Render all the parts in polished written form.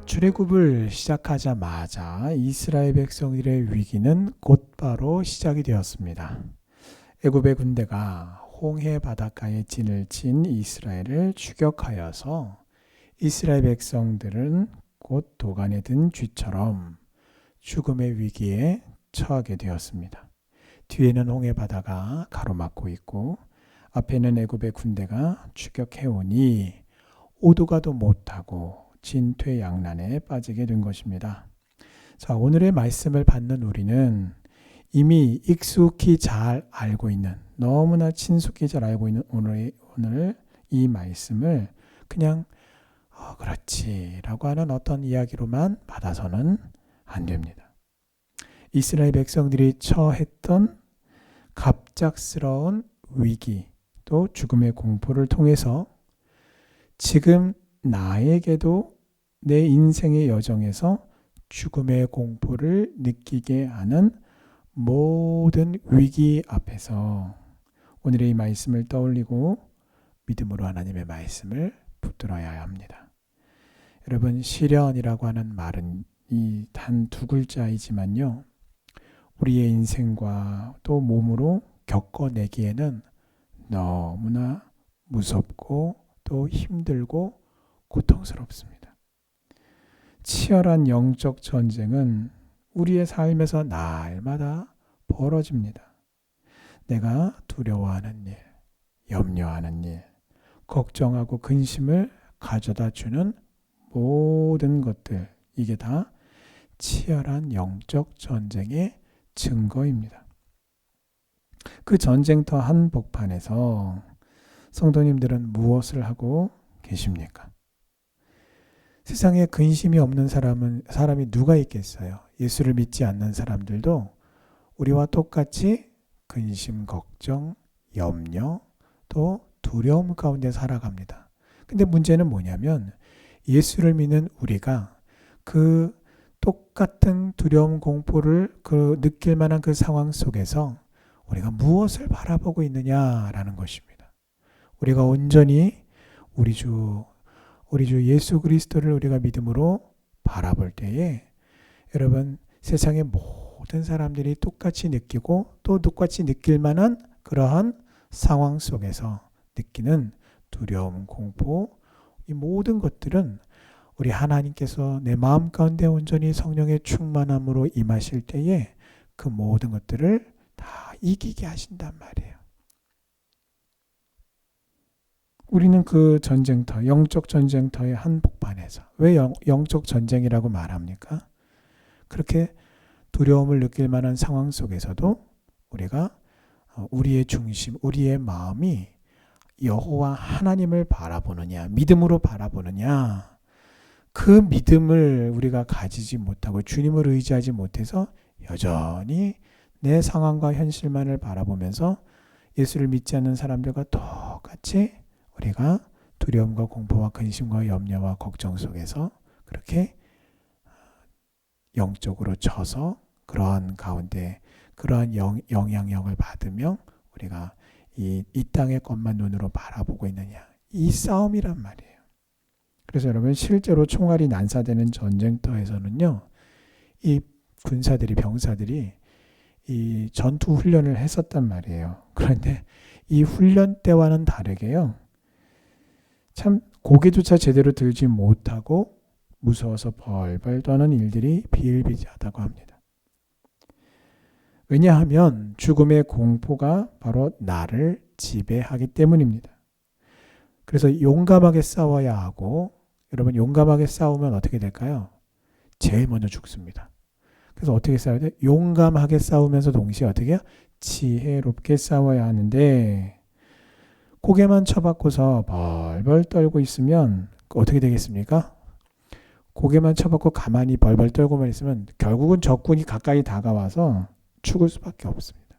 출애굽을 시작하자마자 이스라엘 백성들의 위기는 곧바로 시작이 되었습니다. 애굽의 군대가 홍해 바닷가에 진을 친 이스라엘을 추격하여서 이스라엘 백성들은 곧 도간에 든 쥐처럼 죽음의 위기에 처하게 되었습니다. 뒤에는 홍해 바다가 가로막고 있고 앞에는 애굽의 군대가 추격해오니 오도 가도 못하고 진퇴양난에 빠지게 된 것입니다. 자, 오늘의 말씀을 받는 우리는 이미 익숙히 잘 알고 있는, 너무나 친숙히 잘 알고 있는 오늘 이 말씀을 그냥 그렇지 라고 하는 어떤 이야기로만 받아서는 안 됩니다. 이스라엘 백성들이 처했던 갑작스러운 위기 또 죽음의 공포를 통해서 지금 나에게도 내 인생의 여정에서 죽음의 공포를 느끼게 하는 모든 위기 앞에서 오늘의 이 말씀을 떠올리고 믿음으로 하나님의 말씀을 붙들어야 합니다. 여러분, 시련이라고 하는 말은 이 단 두 글자이지만요, 우리의 인생과 또 몸으로 겪어내기에는 너무나 무섭고 또 힘들고 고통스럽습니다. 치열한 영적 전쟁은 우리의 삶에서 날마다 벌어집니다. 내가 두려워하는 일, 염려하는 일, 걱정하고 근심을 가져다 주는 모든 것들, 이게 다 치열한 영적 전쟁의 증거입니다. 그 전쟁터 한복판에서 성도님들은 무엇을 하고 계십니까? 세상에 근심이 없는 사람이 누가 있겠어요? 예수를 믿지 않는 사람들도 우리와 똑같이 근심, 걱정, 염려, 또 두려움 가운데 살아갑니다. 근데 문제는 뭐냐면 예수를 믿는 우리가 그 똑같은 두려움, 공포를 느낄 만한 그 상황 속에서 우리가 무엇을 바라보고 있느냐라는 것입니다. 우리가 온전히 우리 주 예수 그리스도를 우리가 믿음으로 바라볼 때에 여러분, 세상의 모든 사람들이 똑같이 느끼고 또 똑같이 느낄 만한 그러한 상황 속에서 느끼는 두려움, 공포, 이 모든 것들은 우리 하나님께서 내 마음 가운데 온전히 성령의 충만함으로 임하실 때에 그 모든 것들을 다 이기게 하신단 말이에요. 우리는 그 전쟁터, 영적 전쟁터의 한복판에서, 왜 영적 전쟁이라고 말합니까? 그렇게 두려움을 느낄 만한 상황 속에서도 우리가 우리의 중심, 우리의 마음이 여호와 하나님을 바라보느냐, 믿음으로 바라보느냐, 그 믿음을 우리가 가지지 못하고 주님을 의지하지 못해서 여전히 내 상황과 현실만을 바라보면서 예수를 믿지 않는 사람들과 똑같이 우리가 두려움과 공포와 근심과 염려와 걱정 속에서 그렇게 영적으로 져서 그러한 가운데 그러한 영향력을 받으며 우리가 이 땅의 것만 눈으로 바라보고 있느냐, 이 싸움이란 말이에요. 그래서 여러분, 실제로 총알이 난사되는 전쟁터에서는요, 이 군사들이, 병사들이 이 전투 훈련을 했었단 말이에요. 그런데 이 훈련 때와는 다르게요, 참 고개조차 제대로 들지 못하고 무서워서 벌벌 떠는 일들이 비일비재하다고 합니다. 왜냐하면 죽음의 공포가 바로 나를 지배하기 때문입니다. 그래서 용감하게 싸워야 하고, 여러분, 용감하게 싸우면 어떻게 될까요? 제일 먼저 죽습니다. 그래서 어떻게 싸워야 돼? 용감하게 싸우면서 동시에 어떻게 해요? 지혜롭게 싸워야 하는데, 고개만 쳐박고서 벌벌 떨고 있으면 어떻게 되겠습니까? 고개만 쳐박고 가만히 벌벌 떨고만 있으면 결국은 적군이 가까이 다가와서 죽을 수밖에 없습니다.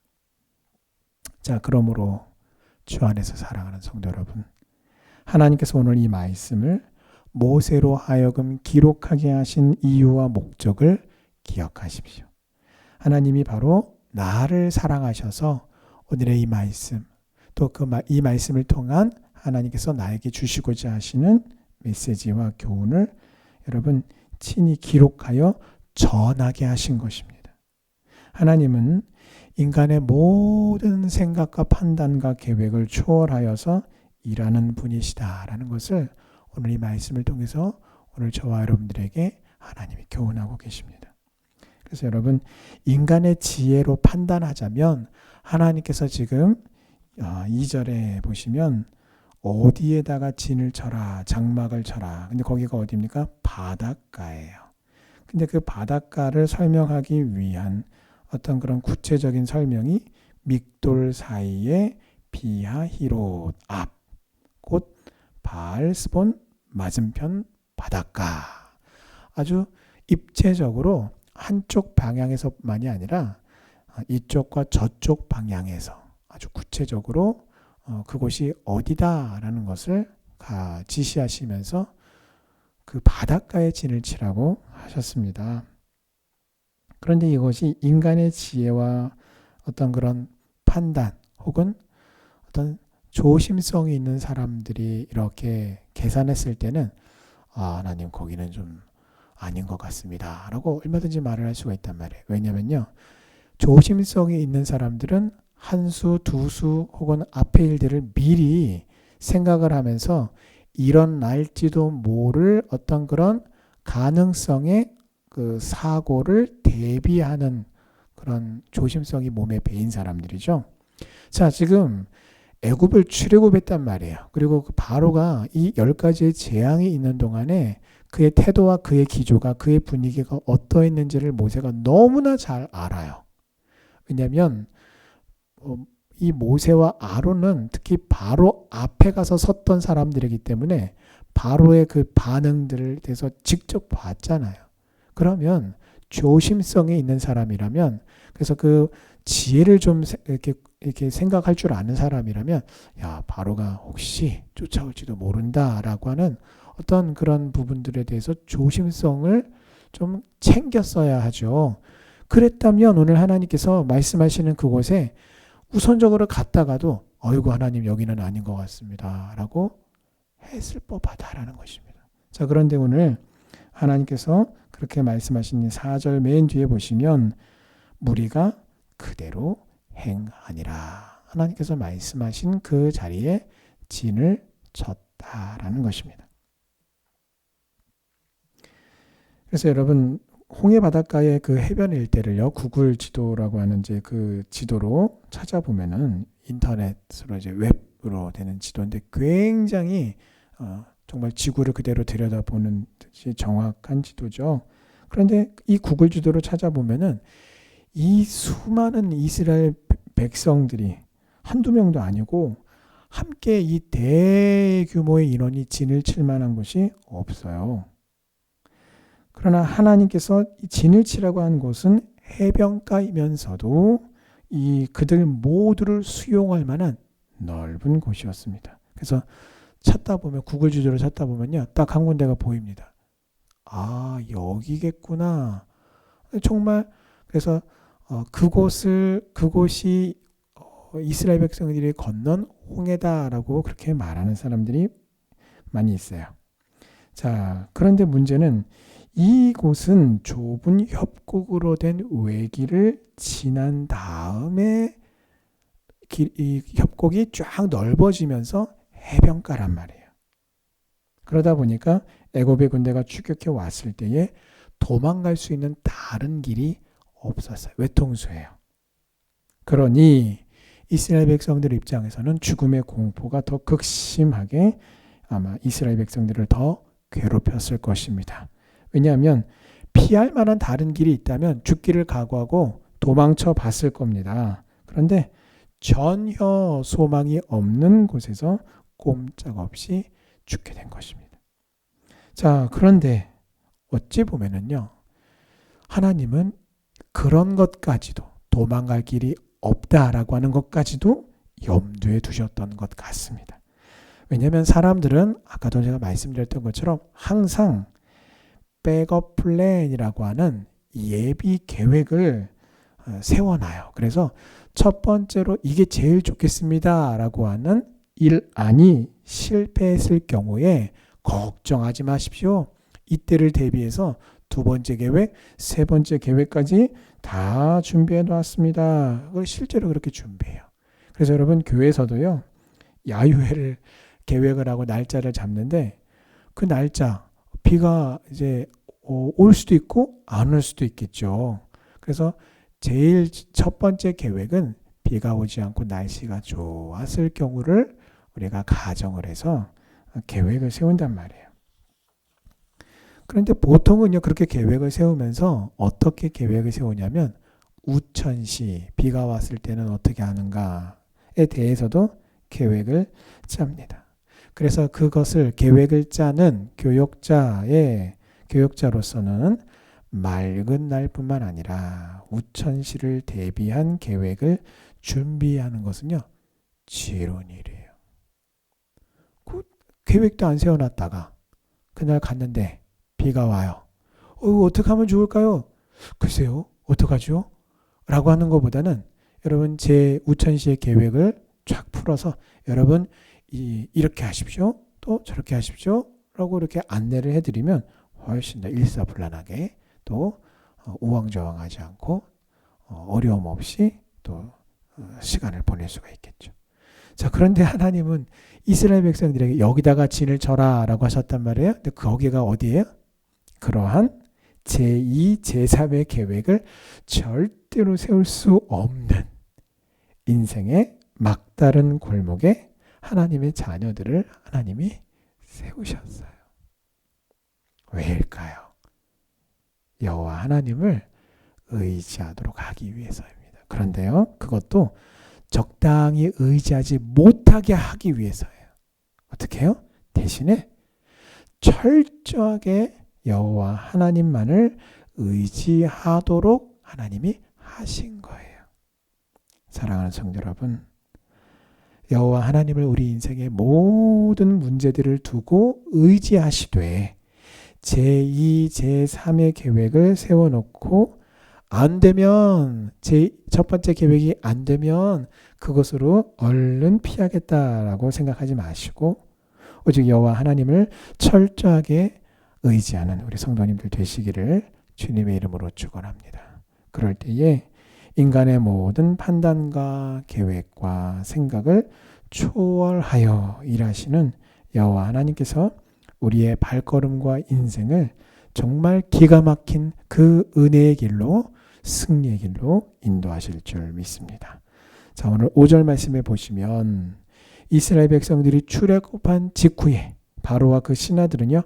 자, 그러므로 주 안에서 사랑하는 성도 여러분, 하나님께서 오늘 이 말씀을 모세로 하여금 기록하게 하신 이유와 목적을 기억하십시오. 하나님이 바로 나를 사랑하셔서 오늘의 이 말씀, 또 이 말씀을 통한 하나님께서 나에게 주시고자 하시는 메시지와 교훈을 여러분 친히 기록하여 전하게 하신 것입니다. 하나님은 인간의 모든 생각과 판단과 계획을 초월하여서 일하는 분이시다라는 것을 오늘 이 말씀을 통해서 오늘 저와 여러분들에게 하나님이 교훈하고 계십니다. 그래서 여러분, 인간의 지혜로 판단하자면 하나님께서 지금 2절에 보시면 어디에다가 진을 쳐라, 장막을 쳐라. 근데 거기가 어디입니까? 바닷가예요. 근데 그 바닷가를 설명하기 위한 어떤 그런 구체적인 설명이 믹돌 사이에 비하히롯 앞, 곧 바알스본 맞은편 바닷가. 아주 입체적으로 한쪽 방향에서만이 아니라 이쪽과 저쪽 방향에서 아주 구체적으로 그곳이 어디다라는 것을 지시하시면서 그 바닷가에 진을 치라고 하셨습니다. 그런데 이것이 인간의 지혜와 어떤 그런 판단 혹은 어떤 조심성이 있는 사람들이 이렇게 계산했을 때는 하나님 거기는 좀 아닌 것 같습니다 라고 얼마든지 말을 할 수가 있단 말이에요. 왜냐면요, 조심성이 있는 사람들은 한 수, 두 수 혹은 앞의 일들을 미리 생각을 하면서 일어날지도 모를 어떤 그런 가능성의 그 사고를 대비하는 그런 조심성이 몸에 배인 사람들이죠. 자, 지금 애굽을 출애굽했단 말이에요. 그리고 그 바로가 이 10가지의 재앙이 있는 동안에 그의 태도와 그의 기조가, 그의 분위기가 어떠했는지를 모세가 너무나 잘 알아요. 왜냐하면 이 모세와 아론은 특히 바로 앞에 가서 섰던 사람들이기 때문에 바로의 그 반응들을 대해서 직접 봤잖아요. 그러면 조심성이 있는 사람이라면, 그래서 그 지혜를 좀 이렇게 생각할 줄 아는 사람이라면, 야, 바로가 혹시 쫓아올지도 모른다라고 하는 어떤 그런 부분들에 대해서 조심성을 좀 챙겼어야 하죠. 그랬다면 오늘 하나님께서 말씀하시는 그곳에 우선적으로 갔다가도 어이구 하나님 여기는 아닌 것 같습니다 라고 했을 법하다라는 것입니다. 자, 그런데 오늘 하나님께서 그렇게 말씀하신 4절 맨 뒤에 보시면 무리가 그대로 행하니라. 하나님께서 말씀하신 그 자리에 진을 쳤다라는 것입니다. 그래서 여러분, 홍해 바닷가의 그 해변 일대를요, 구글 지도라고 하는 이제 그 지도로 찾아보면은 인터넷으로 이제 웹으로 되는 지도인데 굉장히 정말 지구를 그대로 들여다보는 듯이 정확한 지도죠. 그런데 이 구글 지도로 찾아보면은 이 수많은 이스라엘 백성들이 한두 명도 아니고 함께 이 대규모의 인원이 진을 칠 만한 곳이 없어요. 그러나 하나님께서 이 진을 치라고 한 곳은 해변가이면서도 이 그들 모두를 수용할 만한 넓은 곳이었습니다. 그래서 찾다 보면, 구글 지도를 찾다 보면요, 딱 한 군데가 보입니다. 아, 여기겠구나. 정말 그래서 그곳이 이스라엘 백성들이 건넌 홍해다라고 그렇게 말하는 사람들이 많이 있어요. 자, 그런데 문제는 이곳은 좁은 협곡으로 된 외길을 지난 다음에 이 협곡이 쫙 넓어지면서 해변가란 말이에요. 그러다 보니까 애굽의 군대가 추격해 왔을 때에 도망갈 수 있는 다른 길이 없었어요. 외통수예요. 그러니 이스라엘 백성들 입장에서는 죽음의 공포가 더 극심하게 아마 이스라엘 백성들을 더 괴롭혔을 것입니다. 왜냐하면 피할 만한 다른 길이 있다면 죽기를 각오하고 도망쳐 봤을 겁니다. 그런데 전혀 소망이 없는 곳에서 꼼짝없이 죽게 된 것입니다. 자, 그런데 어찌 보면은요, 하나님은 그런 것까지도, 도망갈 길이 없다라고 하는 것까지도 염두에 두셨던 것 같습니다. 왜냐하면 사람들은 아까도 제가 말씀드렸던 것처럼 항상 백업 플랜이라고 하는 예비 계획을 세워놔요. 그래서 첫 번째로 이게 제일 좋겠습니다 라고 하는 일안이 실패했을 경우에 걱정하지 마십시오. 이때를 대비해서 두 번째 계획, 세 번째 계획까지 다 준비해 놨습니다. 그걸 실제로 그렇게 준비해요. 그래서 여러분 교회에서도요. 야유회를 계획을 하고 날짜를 잡는데 그 날짜 비가 이제 올 수도 있고 안 올 수도 있겠죠. 그래서 제일 첫 번째 계획은 비가 오지 않고 날씨가 좋았을 경우를 우리가 가정을 해서 계획을 세운단 말이에요. 그런데 보통은요 그렇게 계획을 세우면서 어떻게 계획을 세우냐면 우천시 비가 왔을 때는 어떻게 하는가에 대해서도 계획을 짭니다. 그래서 그것을 계획을 짜는 교역자로서는 맑은 날뿐만 아니라 우천시를 대비한 계획을 준비하는 것은요 지혜로운 일이에요. 그 계획도 안 세워놨다가 그날 갔는데 비가 와요. 어떻게 하면 좋을까요? 글쎄요, 어떡하죠? 라고 하는 것보다는 여러분 제 우천시의 계획을 쫙 풀어서 여러분 이렇게 하십시오. 또 저렇게 하십시오. 라고 이렇게 안내를 해드리면 훨씬 더 일사불란하게 또 우왕좌왕하지 않고 어려움 없이 또 시간을 보낼 수가 있겠죠. 자, 그런데 하나님은 이스라엘 백성들에게 여기다가 진을 쳐라 라고 하셨단 말이에요. 근데 거기가 어디예요? 그러한 제2, 제3의 계획을 절대로 세울 수 없는 인생의 막다른 골목에 하나님의 자녀들을 하나님이 세우셨어요. 왜일까요? 여호와 하나님을 의지하도록 하기 위해서입니다. 그런데요, 그것도 적당히 의지하지 못하게 하기 위해서예요. 어떻게 해요? 대신에 철저하게 여호와 하나님만을 의지하도록 하나님이 하신 거예요. 사랑하는 성도 여러분, 여호와 하나님을 우리 인생의 모든 문제들을 두고 의지하시되 제2, 제3의 계획을 세워놓고 안 되면 첫 번째 계획이 안 되면 그것으로 얼른 피하겠다라고 생각하지 마시고 오직 여호와 하나님을 철저하게 의지하는 우리 성도님들 되시기를 주님의 이름으로 축원합니다. 그럴 때에 인간의 모든 판단과 계획과 생각을 초월하여 일하시는 여호와 하나님께서 우리의 발걸음과 인생을 정말 기가 막힌 그 은혜의 길로 승리의 길로 인도하실 줄 믿습니다. 자, 오늘 5절 말씀에 보시면 이스라엘 백성들이 출애굽한 직후에 바로와 그 신하들은요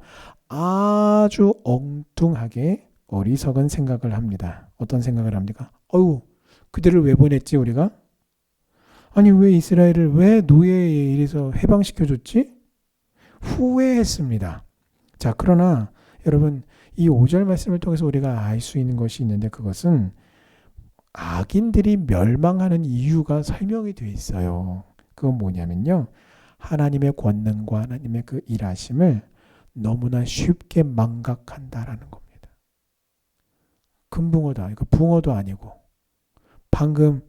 아주 엉뚱하게 어리석은 생각을 합니다. 어떤 생각을 합니까? 그들을 왜 보냈지 우리가? 아니 왜 이스라엘을 왜 노예에 의해서 해방시켜줬지? 후회했습니다. 자, 그러나 여러분 이 5절 말씀을 통해서 우리가 알 수 있는 것이 있는데 그것은 악인들이 멸망하는 이유가 설명이 되어 있어요. 그건 뭐냐면요. 하나님의 권능과 하나님의 그 일하심을 너무나 쉽게 망각한다라는 겁니다. 금붕어도 아니고 붕어도 아니고 방금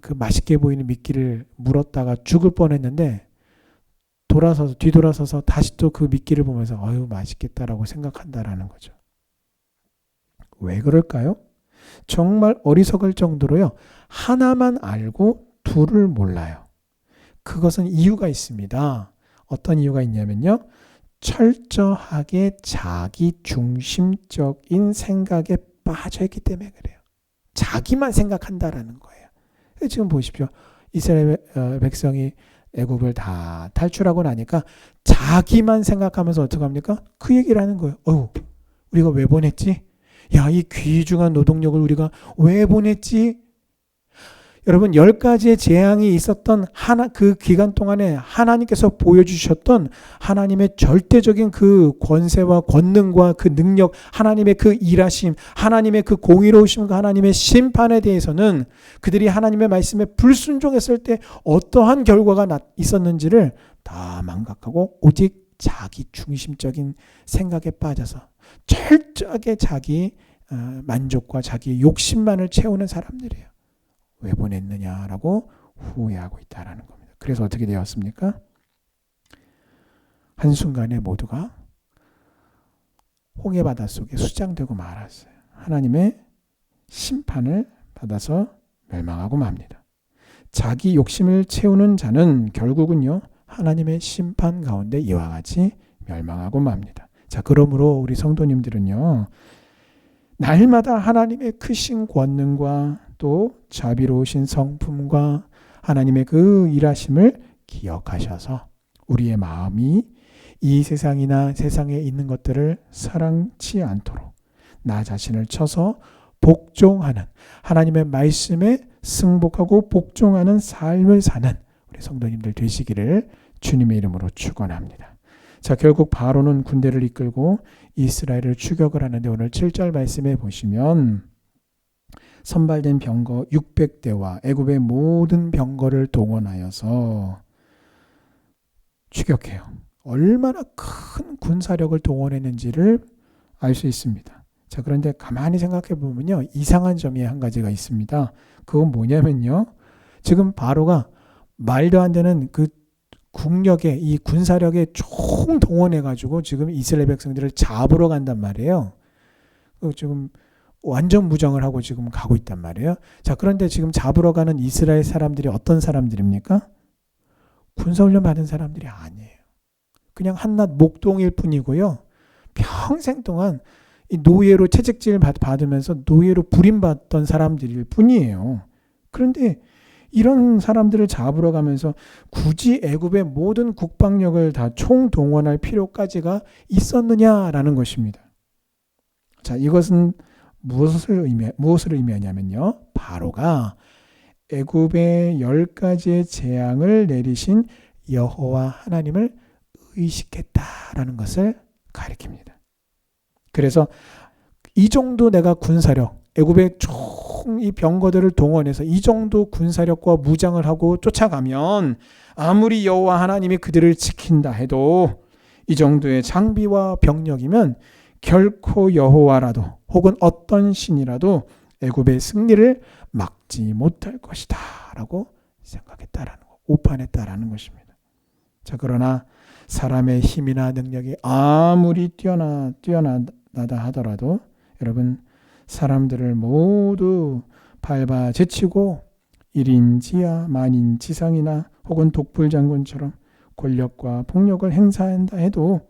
그 맛있게 보이는 미끼를 물었다가 죽을 뻔했는데 뒤돌아서서 다시 또 그 미끼를 보면서 맛있겠다라고 생각한다라는 거죠. 왜 그럴까요? 정말 어리석을 정도로요. 하나만 알고 둘을 몰라요. 그것은 이유가 있습니다. 어떤 이유가 있냐면요. 철저하게 자기 중심적인 생각에 빠져있기 때문에 그래요. 자기만 생각한다라는 거예요. 지금 보십시오. 이스라엘 백성이 애굽을 다 탈출하고 나니까 자기만 생각하면서 어떡합니까? 그 얘기를 하는 거예요. 우리가 왜 보냈지? 이 귀중한 노동력을 우리가 왜 보냈지? 여러분 10가지의 재앙이 있었던 그 기간 동안에 하나님께서 보여주셨던 하나님의 절대적인 그 권세와 권능과 그 능력, 하나님의 그 일하심, 하나님의 그 공의로우심과 하나님의 심판에 대해서는 그들이 하나님의 말씀에 불순종했을 때 어떠한 결과가 있었는지를 다 망각하고 오직 자기 중심적인 생각에 빠져서 철저하게 자기 만족과 자기 욕심만을 채우는 사람들이에요. 왜 보냈느냐라고 후회하고 있다라는 겁니다. 그래서 어떻게 되었습니까? 한순간에 모두가 홍해 바다 속에 수장되고 말았어요. 하나님의 심판을 받아서 멸망하고 맙니다. 자기 욕심을 채우는 자는 결국은요, 하나님의 심판 가운데 이와 같이 멸망하고 맙니다. 자, 그러므로 우리 성도님들은요, 날마다 하나님의 크신 권능과 또 자비로우신 성품과 하나님의 그 일하심을 기억하셔서 우리의 마음이 이 세상이나 세상에 있는 것들을 사랑치 않도록 나 자신을 쳐서 복종하는, 하나님의 말씀에 승복하고 복종하는 삶을 사는 우리 성도님들 되시기를 주님의 이름으로 축원합니다. 자, 결국 바로는 군대를 이끌고 이스라엘을 추격을 하는데 오늘 7절 말씀에 보시면 선발된 병거 600대와 애굽의 모든 병거를 동원하여서 추격해요. 얼마나 큰 군사력을 동원했는지를 알 수 있습니다. 자, 그런데 가만히 생각해 보면요, 이상한 점이 한 가지가 있습니다. 그건 뭐냐면요, 지금 바로가 말도 안 되는 그 국력에, 이 군사력에 총 동원해가지고 지금 이스라엘 백성들을 잡으러 간단 말이에요. 지금 완전 무장을 하고 지금 가고 있단 말이에요. 자, 그런데 지금 잡으러 가는 이스라엘 사람들이 어떤 사람들입니까? 군사훈련 받은 사람들이 아니에요. 그냥 한낱 목동일 뿐이고요. 평생 동안 이 노예로 채찍질 받으면서 노예로 부림받던 사람들일 뿐이에요. 그런데 이런 사람들을 잡으러 가면서 굳이 애굽의 모든 국방력을 다 총동원할 필요까지가 있었느냐라는 것입니다. 자, 이것은 무엇을 의미하냐면요, 바로가 애굽의 10가지의 재앙을 내리신 여호와 하나님을 의식했다라는 것을 가리킵니다. 그래서 이 정도 내가 군사력, 애굽의 총 이 병거들을 동원해서 이 정도 군사력과 무장을 하고 쫓아가면 아무리 여호와 하나님이 그들을 지킨다 해도 이 정도의 장비와 병력이면 결코 여호와라도 혹은 어떤 신이라도 애굽의 승리를 막지 못할 것이다 라고 생각했다라는 거, 오판했다라는 것입니다. 자, 그러나 사람의 힘이나 능력이 아무리 뛰어나다 하더라도 여러분, 사람들을 모두 밟아 제치고 1인지하 만인지상이나 혹은 독불장군처럼 권력과 폭력을 행사한다 해도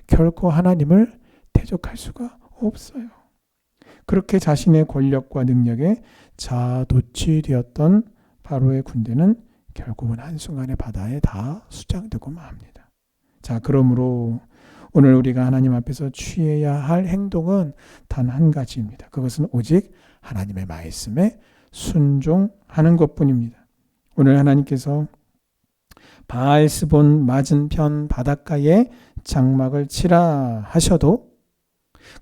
결코 하나님을 대적할 수가 없어요. 그렇게 자신의 권력과 능력에 자도취되었던 바로의 군대는 결국은 한순간에 바다에 다 수장되고 맙니다. 자, 그러므로 오늘 우리가 하나님 앞에서 취해야 할 행동은 단 한 가지입니다. 그것은 오직 하나님의 말씀에 순종하는 것뿐입니다. 오늘 하나님께서 바알스본 맞은편 바닷가에 장막을 치라 하셔도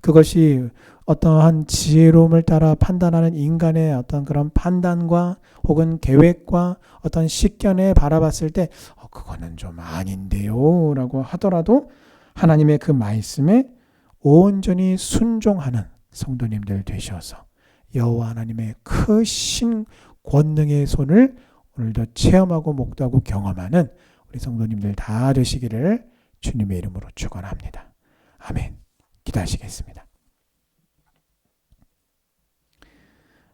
그것이 어떠한 지혜로움을 따라 판단하는 인간의 어떤 그런 판단과 혹은 계획과 어떤 식견에 바라봤을 때 그거는 좀 아닌데요 라고 하더라도 하나님의 그 말씀에 온전히 순종하는 성도님들 되셔서 여호와 하나님의 크신 권능의 손을 오늘도 체험하고 목도하고 경험하는 우리 성도님들 다 되시기를 주님의 이름으로 축원합니다. 아멘. 기도하시겠습니다.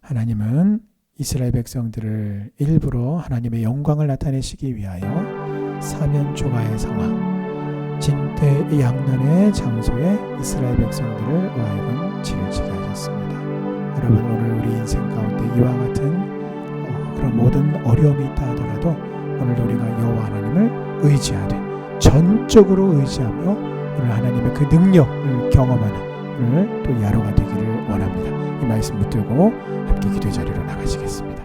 하나님은 이스라엘 백성들을 일부러 하나님의 영광을 나타내시기 위하여 사면초가의 상황, 진대 양난의 장소에 이스라엘 백성들을 하여금 지르지게 하셨습니다. 여러분, 오늘 우리 인생 가운데 이와 같은 그런 모든 어려움이 있다 하더라도 오늘도 우리가 여호와 하나님을 의지하되 전적으로 의지하며 오늘 하나님의 그 능력을 경험하는 오늘 또 야로가 되기를 원합니다. 이 말씀 붙들고 함께 기도의 자리로 나가시겠습니다.